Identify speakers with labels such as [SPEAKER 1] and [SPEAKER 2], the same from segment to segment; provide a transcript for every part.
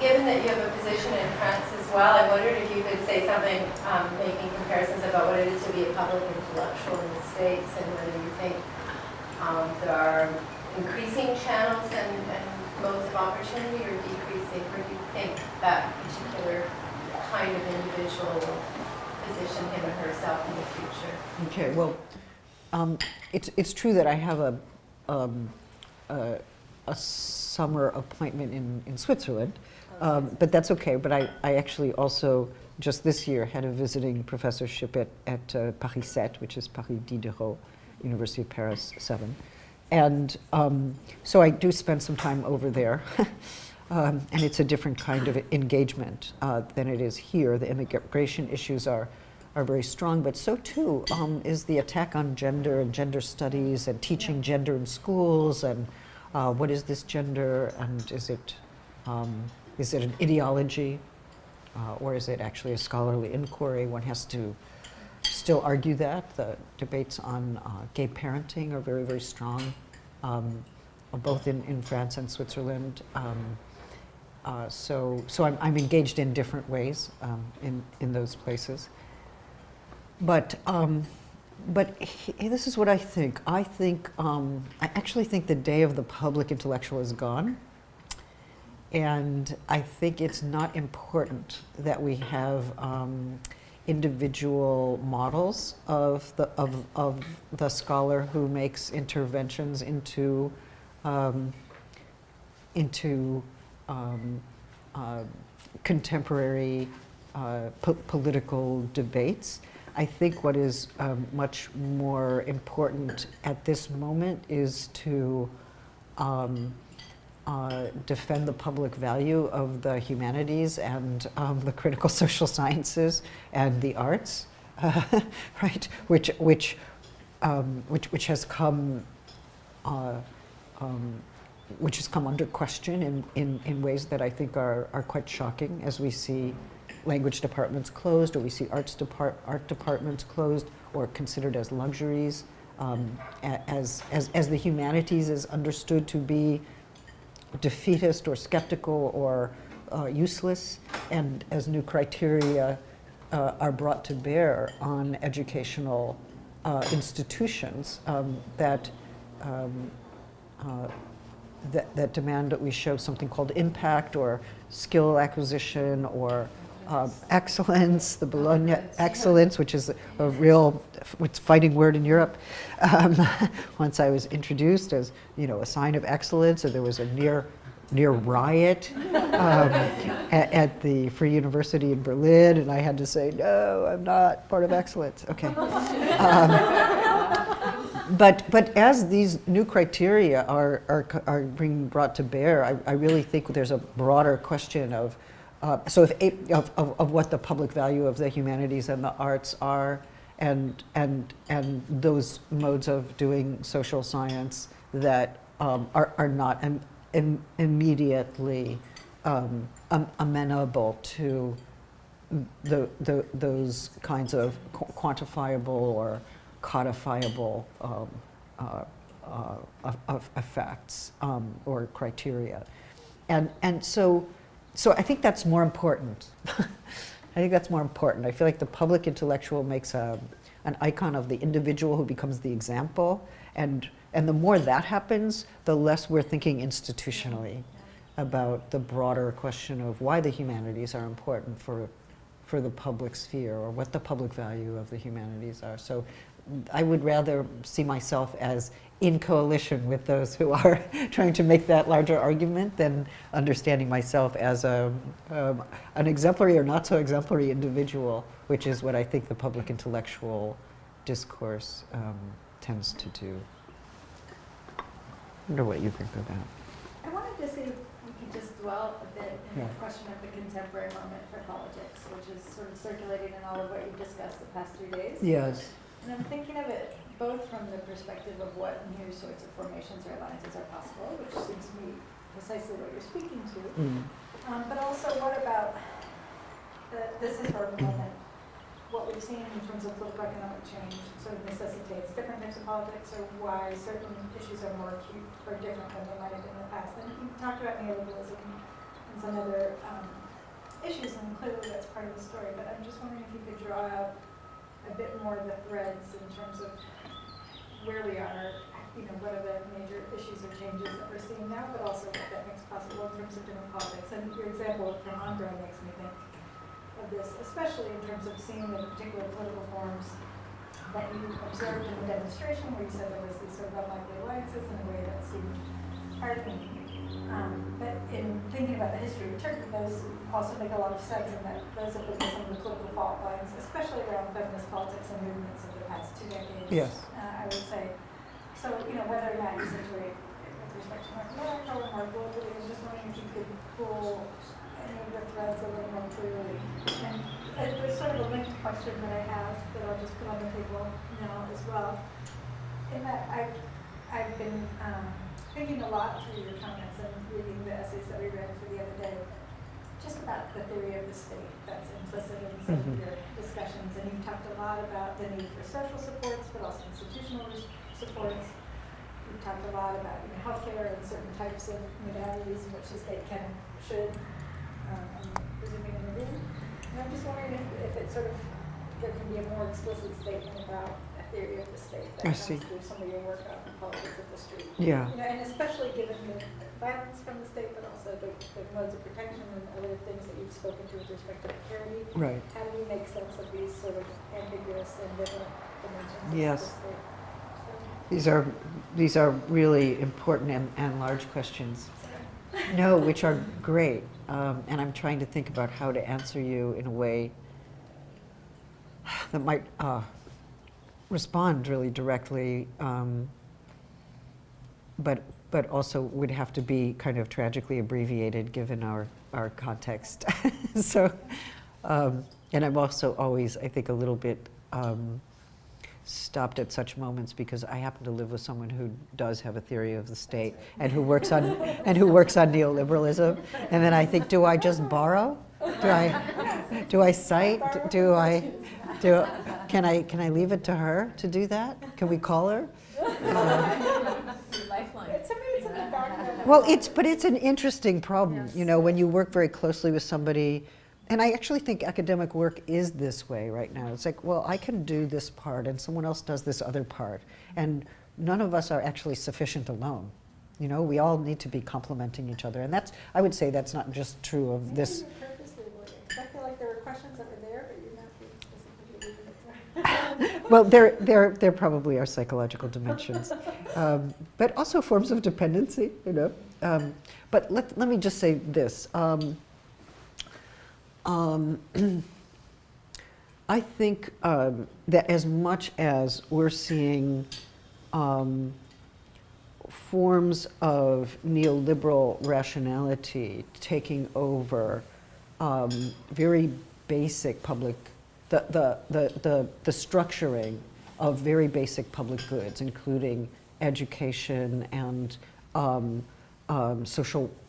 [SPEAKER 1] given that you have a position in France as well, I wondered if you could say something, making comparisons about what it is to be a public intellectual in the States, and whether you think there are increasing channels and modes of opportunity, or decreasing, or do you think that particular kind of individual will position him or herself in the future?
[SPEAKER 2] Okay, well, it's true that I have a summer appointment in Switzerland, but that's okay. But I actually also, just this year, had a visiting professorship at Paris 7, which is Paris Diderot, University of Paris 7. And so I do spend some time over there. And it's a different kind of engagement than it is here. The immigration issues are very strong, but so too is the attack on gender and gender studies and teaching gender in schools, and what is this gender, and is it an ideology, or is it actually a scholarly inquiry? One has to still argue that. The debates on gay parenting are very, very strong, both in France and Switzerland. So I'm engaged in different ways in those places. But this is what I think. I actually think the day of the public intellectual is gone. And I think it's not important that we have individual models of the scholar who makes interventions into contemporary political debates. I think what is much more important at this moment is to defend the public value of the humanities and the critical social sciences and the arts, right? Which has come under question in ways that I think are quite shocking, as we see language departments closed, or we see art departments closed or considered as luxuries, as the humanities is understood to be defeatist or skeptical or useless, and as new criteria are brought to bear on educational institutions that demand that we show something called impact or skill acquisition or excellence, the Bologna excellence, which is a real fighting word in Europe. Once I was introduced as, a sign of excellence, and there was a near riot at the Free University in Berlin, and I had to say, no, I'm not part of excellence. Okay. But as these new criteria are being brought to bear, I really think there's a broader question of what the public value of the humanities and the arts are, and those modes of doing social science that are not immediately amenable to those kinds of quantifiable or codifiable effects or criteria, and so I think that's more important. I feel like the public intellectual makes an icon of the individual who becomes the example, and the more that happens, the less we're thinking institutionally about the broader question of why the humanities are important for the public sphere, or what the public value of the humanities are. So I would rather see myself as in coalition with those who are trying to make that larger argument than understanding myself as an exemplary or not so exemplary individual, which is what I think the public intellectual discourse tends to do. I wonder what you think of that.
[SPEAKER 3] I wanted to see if we could just dwell a bit in the question of the contemporary moment for politics, which is sort of circulating in all of what you've discussed the past 3 days.
[SPEAKER 2] Yes.
[SPEAKER 3] And I'm thinking of it both from the perspective of what new sorts of formations or alliances are possible, which seems to me precisely what you're speaking to, but also what about this historical moment, what we've seen in terms of political economic change sort of necessitates different types of politics, or why certain issues are more acute or different than they might have been in the past. And you talked about neoliberalism, and and some other issues, and clearly that's part of the story, but I'm just wondering if you could draw out a bit more of the threads in terms of where we are, what are the major issues or changes that we're seeing now, but also what that makes possible in terms of different politics. And your example from Andra makes me think of this, especially in terms of seeing the particular political forms that you observed in the demonstration, where you said there was these sort of unlikely alliances in a way that seemed heartening. But in thinking about the history of Turkey, those also make a lot of sense, in that those have been some of the political fault lines, especially around feminist politics and movements of the past 2 decades.
[SPEAKER 2] Yes.
[SPEAKER 3] I would say. So, whether or not you situate with respect to North America or more globally, I was just wondering if you could pull any of the threads a little more clearly. And there's sort of a linked question that I have that I'll just put on the table now as well. In that I've been thinking a lot through your comments and reading the essays that we read for the other day, just about the theory of the state that's implicit in some of your discussions. And you talked a lot about the need for social supports, but also institutional supports. You talked a lot about healthcare and certain types of modalities in which the state can, should, I'm presuming intervene. And I'm just wondering if it sort of, there can be a more explicit statement about a theory of the state that comes through some of your work on politics of the street.
[SPEAKER 2] Yeah.
[SPEAKER 3] And especially given the violence from the state, but also the modes of protection and other things that you've spoken to with respect to precarity.
[SPEAKER 2] Right.
[SPEAKER 3] How do we make sense of these sort of ambiguous and different dimensions
[SPEAKER 2] Yes.
[SPEAKER 3] of the state?
[SPEAKER 2] These are really important and large questions. No, which are great. And I'm trying to think about how to answer you in a way that might respond really directly, but also would have to be kind of tragically abbreviated given our context. So, and I'm also always, I think, a little bit stopped at such moments because I happen to live with someone who does have a theory of the state and who works on neoliberalism, and then I think, do I just borrow? Do I cite? Can I leave it to her to do that? Can we call her?
[SPEAKER 3] Lifeline. It's in the background.
[SPEAKER 2] Well, it's an interesting problem, when you work very closely with somebody. And I actually think academic work is this way right now. It's like, well, I can do this part and someone else does this other part. And none of us are actually sufficient alone. We all need to be complementing each other. And I would say that's not just true of this.
[SPEAKER 3] Maybe you're purposely avoiding. I feel like there were questions that were there, but you're not being specifically leaving it.
[SPEAKER 2] Well, there probably are psychological dimensions, but also forms of dependency, But let me just say this. I think that as much as we're seeing forms of neoliberal rationality taking over very basic public, the structuring of very basic public goods, including education and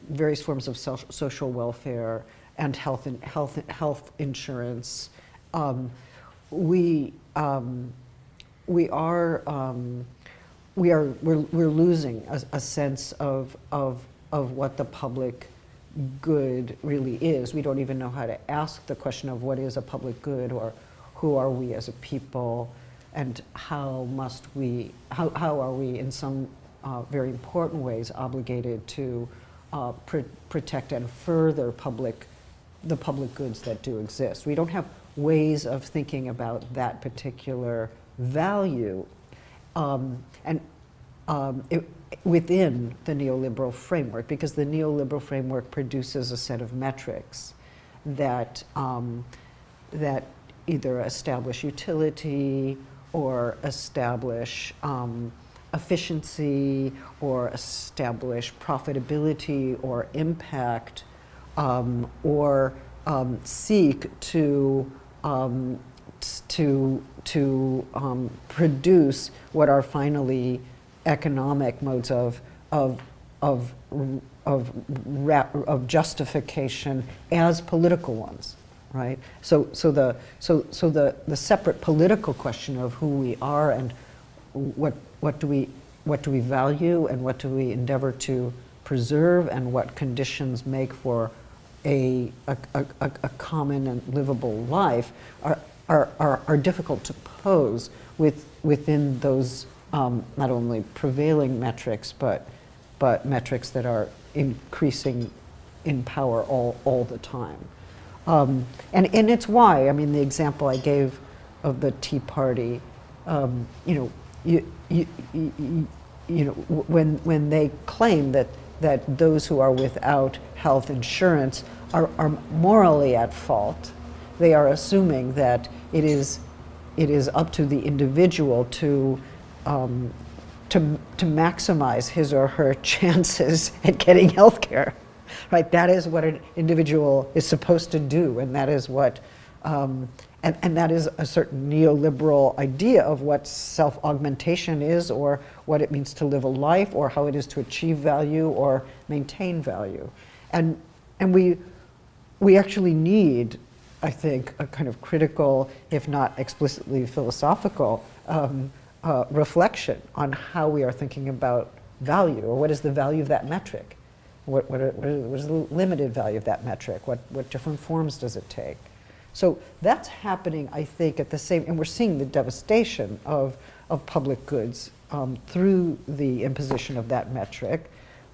[SPEAKER 2] various forms of social welfare and health insurance. We're losing a sense of what the public good really is. We don't even know how to ask the question of what is a public good, or who are we as a people, and how are we in some very important ways obligated to protect and further the public goods that do exist. We don't have ways of thinking about that particular value within the neoliberal framework, because the neoliberal framework produces a set of metrics that either establish utility or establish efficiency or establish profitability or impact, or seek to produce what are finally economic modes of justification as political ones, right? So the separate political question of who we are and what do we value and what do we endeavor to preserve, and what conditions make for a common and livable life are difficult to pose within those not only prevailing metrics, but metrics that are increasing in power all the time. And it's why, I mean, the example I gave of the Tea Party, you know, when they claim that those who are without health insurance are morally at fault, they are assuming that it is up to the individual to maximize his or her chances at getting health care, right? That is what an individual is supposed to do, and that is what, and that is a certain neoliberal idea of what self-augmentation is, or what it means to live a life, or how it is to achieve value or maintain value. And we actually need, I think, a kind of critical, if not explicitly philosophical, reflection on how we are thinking about value, or what is the value of that metric? What is the limited value of that metric? What different forms does it take? So that's happening, I think, at the same, and we're seeing the devastation of public goods through the imposition of that metric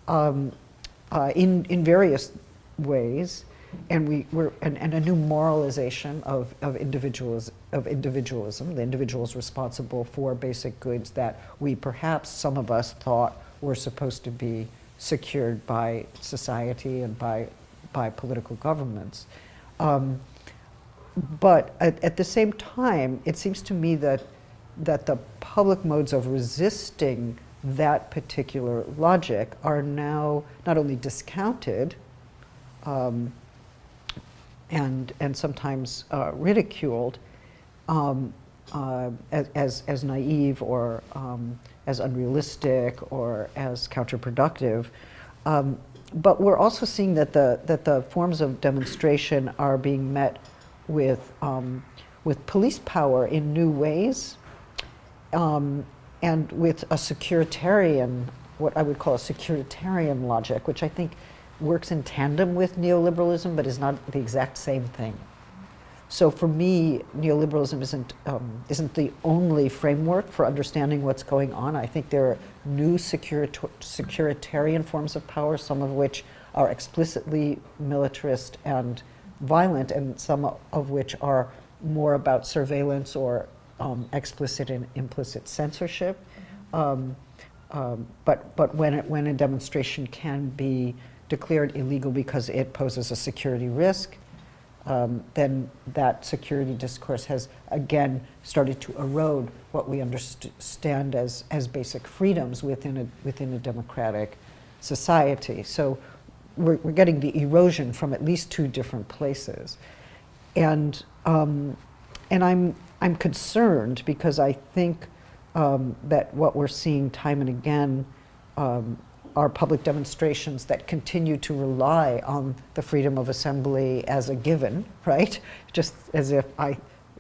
[SPEAKER 2] in various ways, and and a new moralization of individualism. The individual is responsible for basic goods that we perhaps, some of us, thought were supposed to be secured by society and by political governments. But at the same time, it seems to me that the public modes of resisting that particular logic are now not only discounted and sometimes ridiculed as naive or as unrealistic or as counterproductive, but we're also seeing that the forms of demonstration are being met with police power in new ways, and with a securitarian, what I would call a securitarian logic, which I think works in tandem with neoliberalism, but is not the exact same thing. So for me, neoliberalism isn't the only framework for understanding what's going on. I think there are new securitarian forms of power, some of which are explicitly militarist and violent, and some of which are more about surveillance or explicit and implicit censorship. But when a demonstration can be declared illegal because it poses a security risk, then that security discourse has again started to erode what we understand as basic freedoms within a democratic society. So we're getting the erosion from at least two different places, and I'm concerned because I think that what we're seeing time and again are public demonstrations that continue to rely on the freedom of assembly as a given, right? Just as if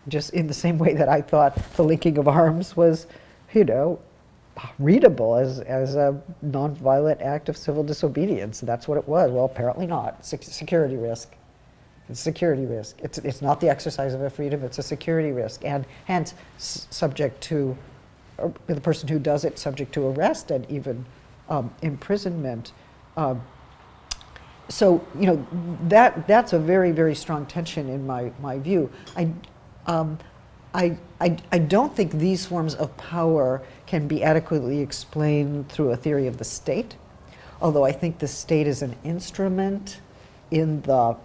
[SPEAKER 2] just in the same way that I thought the linking of arms was, readable as a nonviolent act of civil disobedience. That's what it was. Well, apparently not. Security risk. It's a security risk. It's not the exercise of a freedom, it's a security risk. And hence, subject to, the person who does it, subject to arrest and even imprisonment. So, that's a very, very strong tension in my view. I don't think these forms of power can be adequately explained through a theory of the state, although I think the state is an instrument in the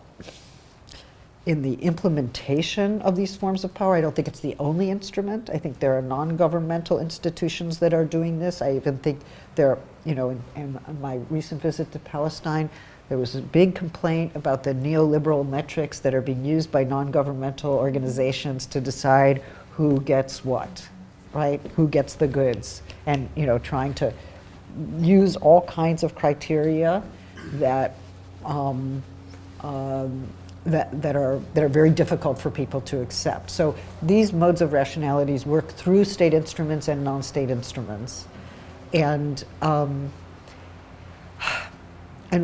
[SPEAKER 2] implementation of these forms of power. I don't think it's the only instrument. I think there are non-governmental institutions that are doing this. I even think there, in my recent visit to Palestine, there was a big complaint about the neoliberal metrics that are being used by non-governmental organizations to decide who gets what, right? Who gets the goods, and trying to use all kinds of criteria that that are very difficult for people to accept. So these modes of rationalities work through state instruments and non-state instruments, and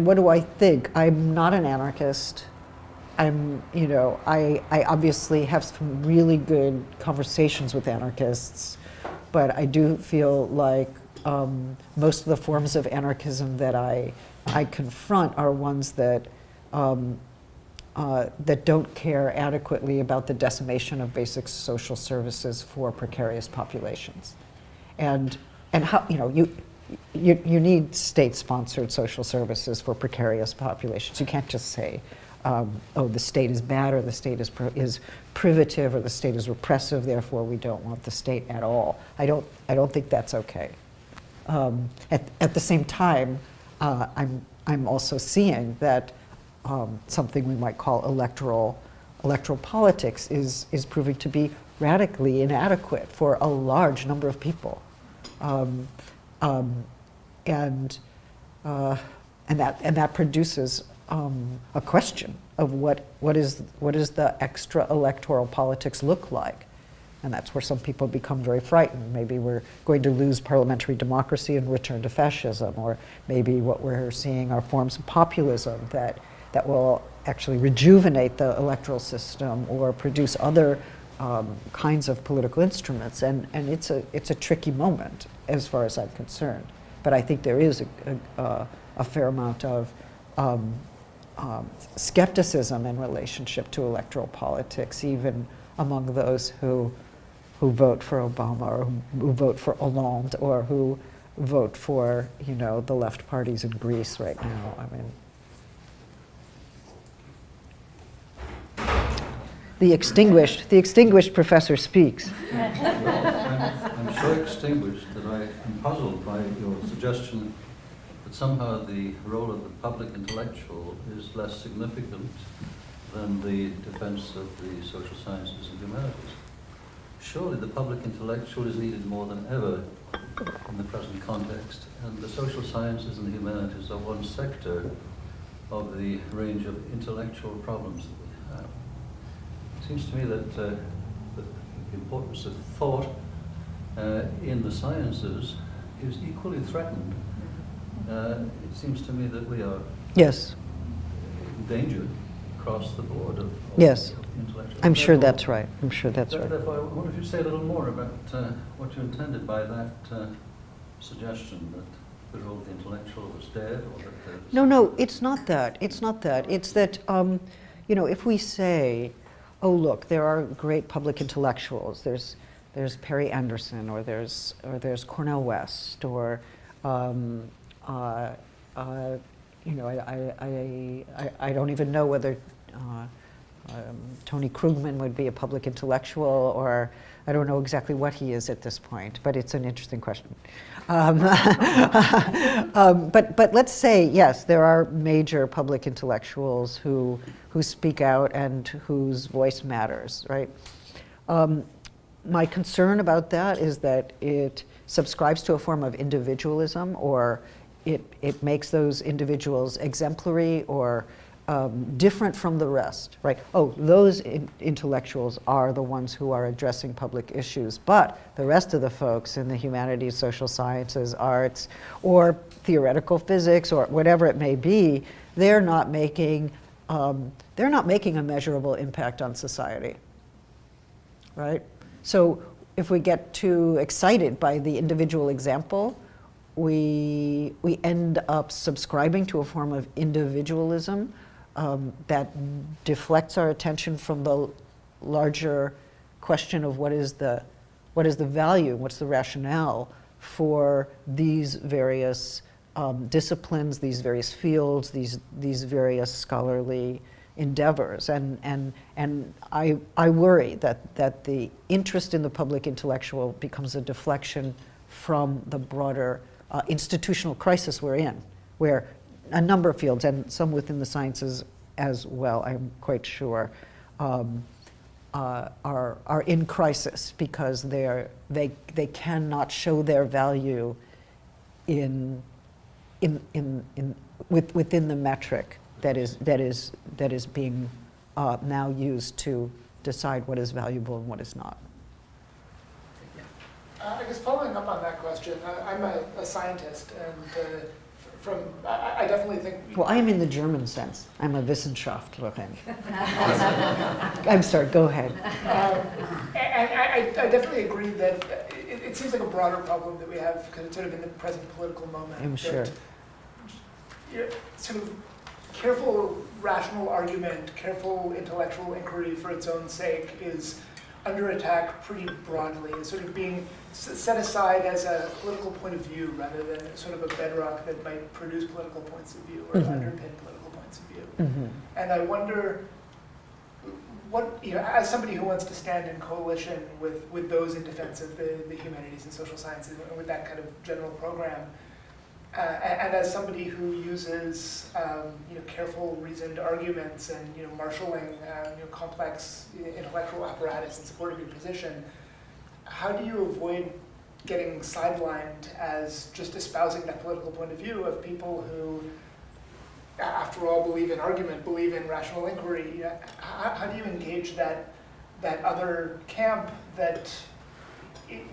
[SPEAKER 2] what do I think? I'm not an anarchist. I obviously have some really good conversations with anarchists, but I do feel like most of the forms of anarchism that I confront are ones that that don't care adequately about the decimation of basic social services for precarious populations, and how you need state-sponsored social services for precarious populations. You can't just say, oh, the state is bad, or the state is privative, or the state is repressive, therefore we don't want the state at all. I don't think that's okay. At the same time, I'm also seeing that something we might call electoral politics is proving to be radically inadequate for a large number of people, and that produces a question of what is the extra electoral politics look like. And that's where some people become very frightened. Maybe we're going to lose parliamentary democracy and return to fascism, or maybe what we're seeing are forms of populism that will actually rejuvenate the electoral system or produce other kinds of political instruments. And it's a tricky moment as far as I'm concerned. But I think there is a fair amount of skepticism in relationship to electoral politics, even among those who vote for Obama, or who vote for Hollande, or who vote for the left parties in Greece right now. I mean, the extinguished professor speaks.
[SPEAKER 4] I'm so extinguished that I am puzzled by your suggestion that somehow the role of the public intellectual is less significant than the defense of the social sciences and humanities. Surely the public intellectual is needed more than ever in the present context, and the social sciences and the humanities are one sector of the range of intellectual problems that we have. It seems to me that the importance of thought in the sciences is equally threatened. It seems to me that we are
[SPEAKER 2] Yes.
[SPEAKER 4] endangered across the board of
[SPEAKER 2] Yes.
[SPEAKER 4] intellectual.
[SPEAKER 2] I'm sure that's right. I'm sure that's right.
[SPEAKER 4] Therefore, I wonder if you'd say a little more about what you intended by that suggestion that the role of the intellectual was dead, or that there's...
[SPEAKER 2] No, it's not that. It's not that. It's that, if we say, oh, look, there are great public intellectuals. There's Perry Anderson, or there's Cornel West, or I don't even know whether Tony Krugman would be a public intellectual, or I don't know exactly what he is at this point, but it's an interesting question. But let's say, yes, there are major public intellectuals who speak out and whose voice matters, right? My concern about that is that it subscribes to a form of individualism, or it makes those individuals exemplary or different from the rest, right? Oh, those intellectuals are the ones who are addressing public issues, but the rest of the folks in the humanities, social sciences, arts, or theoretical physics, or whatever it may be, they're not making a measurable impact on society, right? So if we get too excited by the individual example, we end up subscribing to a form of individualism that deflects our attention from the larger question of what is the value, what's the rationale for these various disciplines, these various fields, these various scholarly endeavors, and I worry that the interest in the public intellectual becomes a deflection from the broader institutional crisis we're in, where a number of fields, and some within the sciences as well, I'm quite sure, are in crisis because they cannot show their value within the metric that is being now used to decide what is valuable and what is not.
[SPEAKER 5] I guess following up on that question, I'm a scientist, and I definitely think.
[SPEAKER 2] Well, I'm in the German sense. I'm a Wissenschaftlerin. I'm sorry, go ahead.
[SPEAKER 5] And I definitely agree that it seems like a broader problem that we have because it's sort of in the present political moment.
[SPEAKER 2] I'm sure.
[SPEAKER 5] Sort of careful rational argument, careful intellectual inquiry for its own sake is under attack pretty broadly. It's sort of being set aside as a political point of view rather than sort of a bedrock that might produce political points of view or underpin political points of view. And I wonder what, as somebody who wants to stand in coalition with those in defense of the humanities and social sciences and with that kind of general program, and as somebody who uses careful, reasoned arguments and marshaling complex intellectual apparatus in support of your position, how do you avoid getting sidelined as just espousing that political point of view of people who, after all, believe in argument, believe in rational inquiry? How do you engage that other camp that,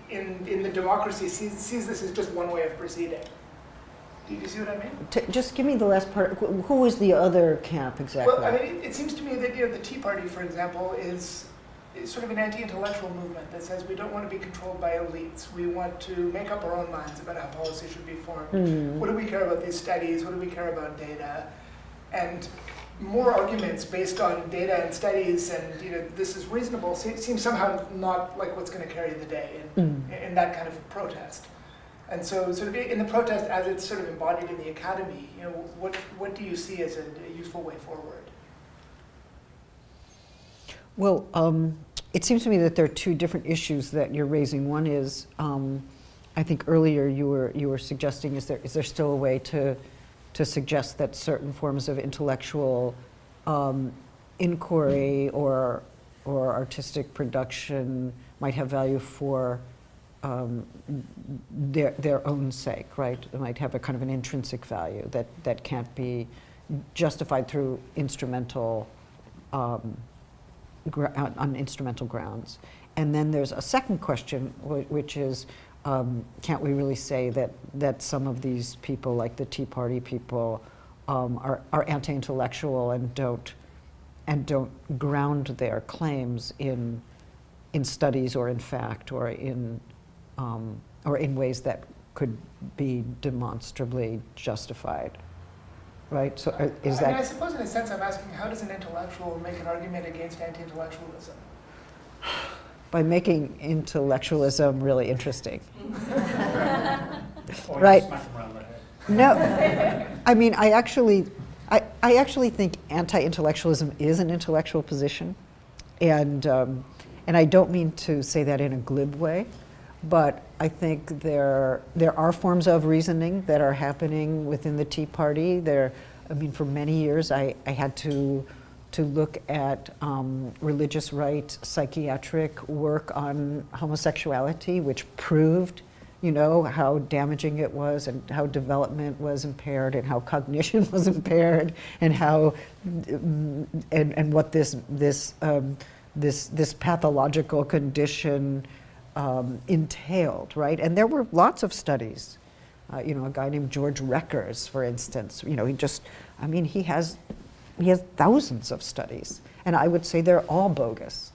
[SPEAKER 5] in the democracy, sees this as just one way of proceeding? Do you see what I mean?
[SPEAKER 2] Just give me the last part. Who is the other camp exactly?
[SPEAKER 5] Well, I mean, it seems to me that the Tea Party, for example, is sort of an anti-intellectual movement that says we don't want to be controlled by elites. We want to make up our own minds about how policy should be formed. What do we care about these studies? What do we care about data? And more arguments based on data and studies and this is reasonable seems somehow not like what's going to carry the day in that kind of protest. And so sort of in the protest as it's sort of embodied in the academy, what do you see as a useful way forward?
[SPEAKER 2] Well, it seems to me that there are two different issues that you're raising. One is, I think earlier you were suggesting, is there still a way to suggest that certain forms of intellectual inquiry or artistic production might have value for their own sake, right? It might have a kind of an intrinsic value that can't be justified through instrumental on instrumental grounds. And then there's a second question, which is, can't we really say that some of these people, like the Tea Party people, are anti-intellectual and don't ground their claims in studies or in fact or in ways that could be demonstrably justified, right? So is that?
[SPEAKER 5] I suppose in a sense I'm asking, how does an intellectual make an argument against anti-intellectualism?
[SPEAKER 2] By making intellectualism really interesting.
[SPEAKER 6] Or
[SPEAKER 2] Right.
[SPEAKER 6] smack them around the head.
[SPEAKER 2] No, I mean, I actually think anti-intellectualism is an intellectual position, and I don't mean to say that in a glib way, but I think there are forms of reasoning that are happening within the Tea Party. For many years I had to look at religious right psychiatric work on homosexuality, which proved, how damaging it was and how development was impaired and how cognition was impaired and how and what this pathological condition entailed, right? And there were lots of studies. A guy named George Reckers, for instance. He has thousands of studies, and I would say they're all bogus.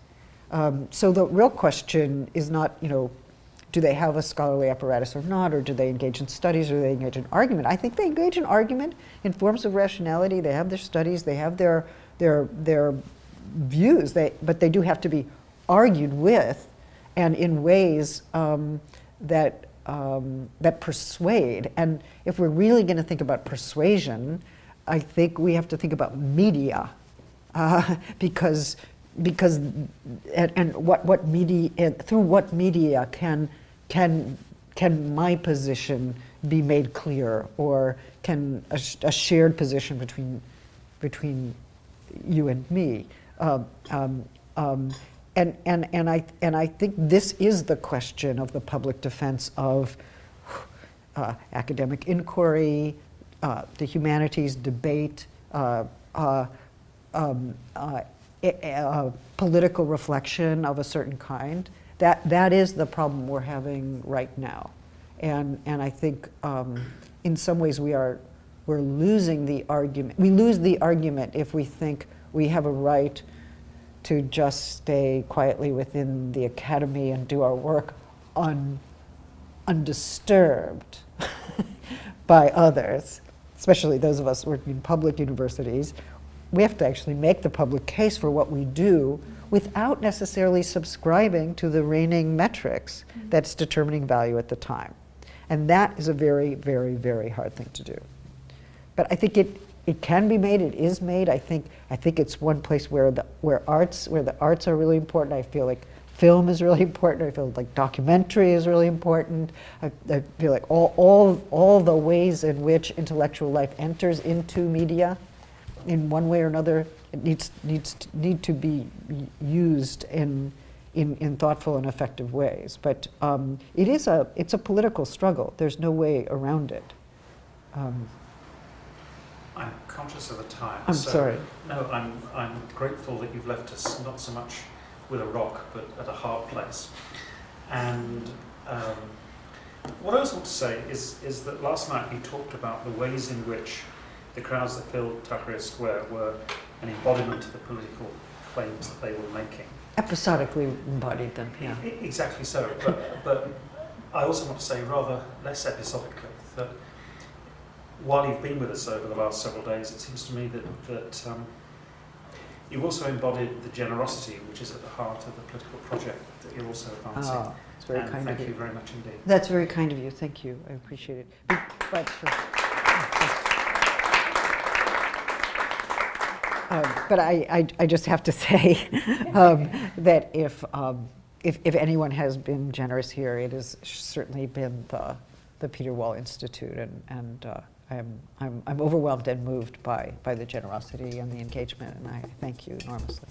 [SPEAKER 2] So the real question is not, do they have a scholarly apparatus or not, or do they engage in studies, or do they engage in argument? I think they engage in argument in forms of rationality. They have their studies, they have their views, but they do have to be argued with, and in ways that persuade. And if we're really going to think about persuasion, I think we have to think about media, because what media, through what media can my position be made clear, or can a shared position between you and me, and I think this is the question of the public defense of academic inquiry, the humanities, debate, political reflection of a certain kind. That is the problem we're having right now, and I think in some ways we are we're losing the argument. We lose the argument if we think we have a right to just stay quietly within the academy and do our work undisturbed by others, especially those of us working in public universities. We have to actually make the public case for what we do without necessarily subscribing to the reigning metrics that's determining value at the time. And that is a very, very, very hard thing to do. But I think it can be made, it is made. I think it's one place where the arts are really important. I feel like film is really important. I feel like documentary is really important. I feel like all the ways in which intellectual life enters into media in one way or another, it need to be used in thoughtful and effective ways. But it's a political struggle. There's no way around it.
[SPEAKER 6] I'm conscious of the time.
[SPEAKER 2] I'm sorry.
[SPEAKER 6] No, I'm grateful that you've left us not so much with a rock, but at a hard place. And what I also want to say is that last night we talked about the ways in which the crowds that filled Tahrir Square were an embodiment of the political claims that they were making.
[SPEAKER 2] Episodically embodied them, yeah.
[SPEAKER 6] Exactly so. But I also want to say, rather less episodically, that while you've been with us over the last several days, it seems to me that you've also embodied the generosity which is at the heart of the political project that you're also advancing.
[SPEAKER 2] Oh, it's very kind of you.
[SPEAKER 6] Thank you very much indeed.
[SPEAKER 2] That's very kind of you. Thank you. I appreciate it. But I just have to say that if anyone has been generous here, it has certainly been the Peter Wall Institute, and I'm overwhelmed and moved by the generosity and the engagement, and I thank you enormously.